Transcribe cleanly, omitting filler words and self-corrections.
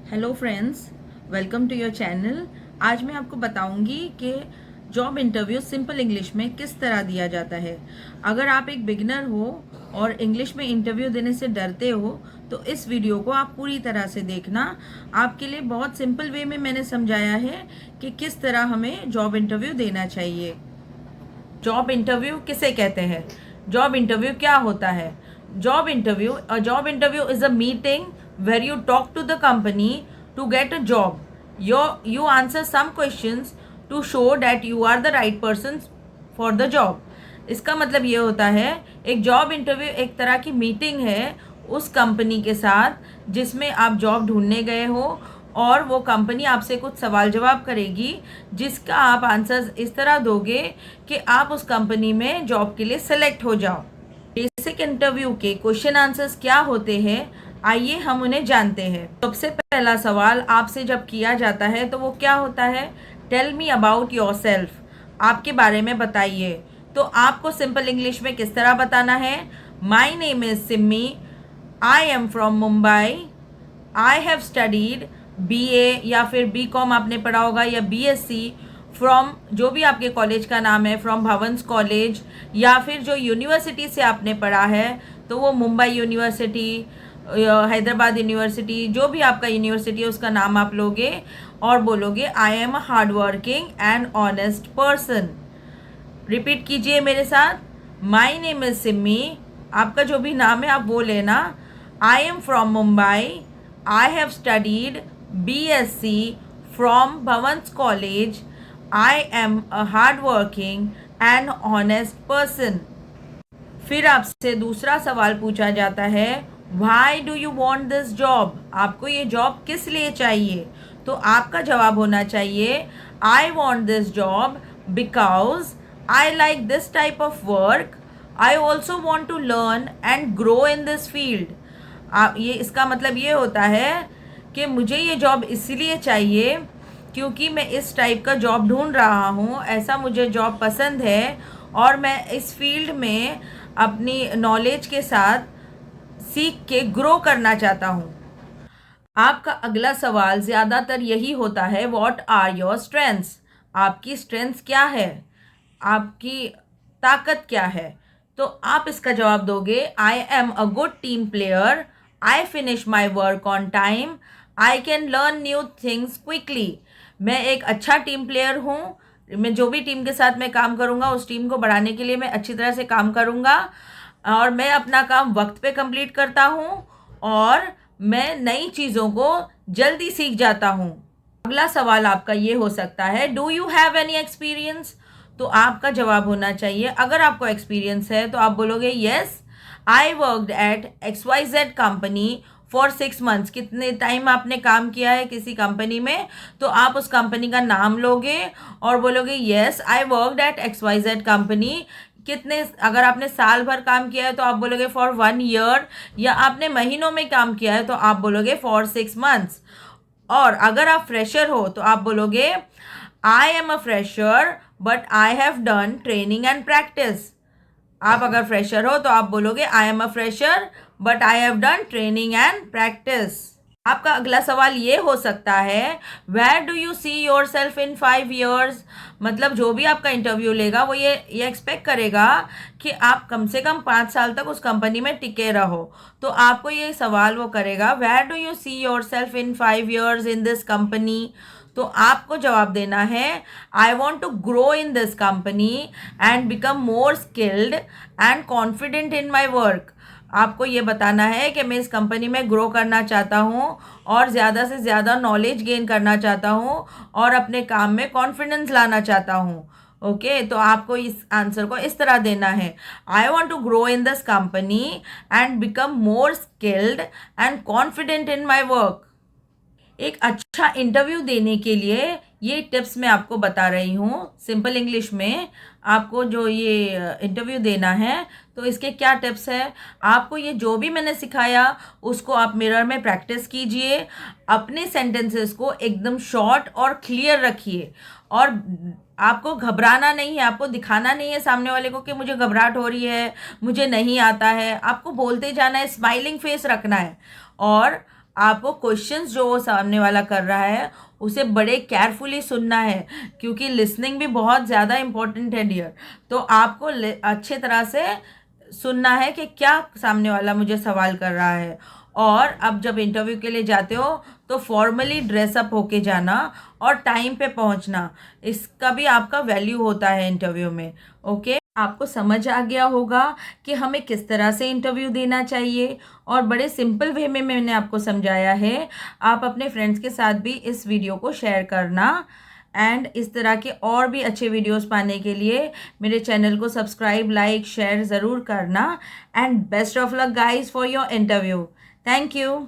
Hello friends, welcome to your channel. आज मैं आपको बताऊंगी कि जॉब इंटरव्यू सिंपल इंग्लिश में किस तरह दिया जाता है। अगर आप एक बिगिनर हो और इंग्लिश में इंटरव्यू देने से डरते हो तो इस वीडियो को आप पूरी तरह से देखना। आपके लिए बहुत सिंपल वे में मैंने समझाया है कि किस तरह हमें जॉब इंटरव्यू देना चाहिए। जॉब इंटरव्यू किसे कहते हैं? जॉब इंटरव्यू क्या होता है? Job interview is a meeting where you talk to the company to get a job. You answer some questions to show that you are the right person for the job. इसका मतलब ये होता है, एक job interview एक तरह की meeting है उस कंपनी के साथ जिसमें आप जॉब ढूंढने गए हो, और वो कंपनी आपसे कुछ सवाल जवाब करेगी जिसका आप आंसर इस तरह दोगे कि आप उस कंपनी में जॉब के लिए सेलेक्ट हो जाओ। बेसिक इंटरव्यू के क्वेश्चन आंसर्स क्या होते हैं, आइए हम उन्हें जानते हैं। सबसे पहला सवाल आपसे जब किया जाता है तो वो क्या होता है? Tell me about yourself. आपके बारे में बताइए। तो आपको सिंपल इंग्लिश में किस तरह बताना है? My name is Simmi, I am from Mumbai, I have studied BA या फिर BCom आपने पढ़ा होगा, या BSc फ्रॉम जो भी आपके कॉलेज का नाम है, फ्रॉम भवंस कॉलेज, या फिर जो यूनिवर्सिटी से आपने पढ़ा है तो वो मुंबई यूनिवर्सिटी, हैदराबाद यूनिवर्सिटी, जो भी आपका यूनिवर्सिटी है उसका नाम आप लोगे और बोलोगे I am a hard working and honest person. Repeat कीजिए मेरे साथ। माई नेम इज सिम्मी, आपका जो भी नाम है आप वो लेना। I am from Mumbai, I have studied BSc from Bhavans college, I am a hard working and honest person. फिर आपसे दूसरा सवाल पूछा जाता है, why do you want this job? आपको ये जॉब किस लिए चाहिए? तो आपका जवाब होना चाहिए, I want this job because I like this type of work, I also want to learn and grow in this field. आप ये इसका मतलब ये होता है कि मुझे ये जॉब इसलिए चाहिए क्योंकि मैं इस टाइप का जॉब ढूंढ रहा हूँ, ऐसा मुझे जॉब पसंद है और मैं इस फील्ड में अपनी नॉलेज के साथ सीख के ग्रो करना चाहता हूँ। आपका अगला सवाल ज़्यादातर यही होता है, व्हाट आर योर स्ट्रेंथ्स? आपकी स्ट्रेंथ्स क्या है? आपकी ताकत क्या है? तो आप इसका जवाब दोगे, आई am a good team player, I finish my work on time, I can learn new things quickly. मैं एक अच्छा टीम प्लेयर हूँ, मैं जो भी टीम के साथ मैं काम करूँगा उस टीम को बढ़ाने के लिए मैं अच्छी तरह से काम करूँगा, और मैं अपना काम वक्त पे कंप्लीट करता हूँ, और मैं नई चीज़ों को जल्दी सीख जाता हूँ। अगला सवाल आपका ये हो सकता है, do you have any experience? तो आपका जवाब होना चाहिए, अगर आपको एक्सपीरियंस है तो आप बोलोगे, yes I worked eight XYZ company for 6 months. कितने टाइम आपने काम किया है किसी कंपनी में, तो आप उस कंपनी का नाम लोगे और बोलोगे, yes I worked eight XYZ company. कितने, अगर आपने साल भर काम किया है तो आप बोलोगे फॉर 1 ईयर, या आपने महीनों में काम किया है तो आप बोलोगे फॉर 6 मंथ्स। और अगर आप फ्रेशर हो तो आप बोलोगे, I am a fresher but I have done training and practice. आप अगर फ्रेशर हो तो आप बोलोगे, I am a fresher but I have done training and practice. आपका अगला सवाल ये हो सकता है, where do you see yourself in 5 years? मतलब जो भी आपका इंटरव्यू लेगा वो ये एक्सपेक्ट करेगा कि आप कम से कम 5 साल तक उस कंपनी में टिके रहो। तो आपको ये सवाल वो करेगा, where do you see yourself in 5 years in this company? तो आपको जवाब देना है, I want to grow in this company and become more skilled and confident in my work. आपको ये बताना है कि मैं इस कंपनी में ग्रो करना चाहता हूँ और ज़्यादा से ज़्यादा नॉलेज गेन करना चाहता हूँ और अपने काम में कॉन्फिडेंस लाना चाहता हूँ। ओके, तो आपको इस आंसर को इस तरह देना है, I want to grow in this company and become more skilled and confident in my work. एक अच्छा इंटरव्यू देने के लिए ये टिप्स मैं आपको बता रही हूँ सिंपल इंग्लिश में। आपको जो ये इंटरव्यू देना है तो इसके क्या टिप्स है, आपको ये जो भी मैंने सिखाया उसको आप मिरर में प्रैक्टिस कीजिए। अपने सेंटेंसेस को एकदम शॉर्ट और क्लियर रखिए, और आपको घबराना नहीं है, आपको दिखाना नहीं है सामने वाले को कि मुझे घबराहट हो रही है, मुझे नहीं आता है। आपको बोलते जाना है, स्माइलिंग फेस रखना है, और आपको क्वेश्चंस जो वो सामने वाला कर रहा है उसे बड़े केयरफुली सुनना है, क्योंकि लिसनिंग भी बहुत ज़्यादा इम्पोर्टेंट है डियर। तो आपको अच्छे तरह से सुनना है कि क्या सामने वाला मुझे सवाल कर रहा है। और अब जब इंटरव्यू के लिए जाते हो तो फॉर्मली ड्रेसअप होके जाना और टाइम पे पहुंचना, इसका भी आपका वैल्यू होता है इंटरव्यू में। ओके, आपको समझ आ गया होगा कि हमें किस तरह से इंटरव्यू देना चाहिए, और बड़े सिंपल वे में मैंने आपको समझाया है। आप अपने फ्रेंड्स के साथ भी इस वीडियो को शेयर करना, एंड इस तरह के और भी अच्छे वीडियोस पाने के लिए मेरे चैनल को सब्सक्राइब, लाइक, शेयर ज़रूर करना। And best of luck guys for your interview. Thank you.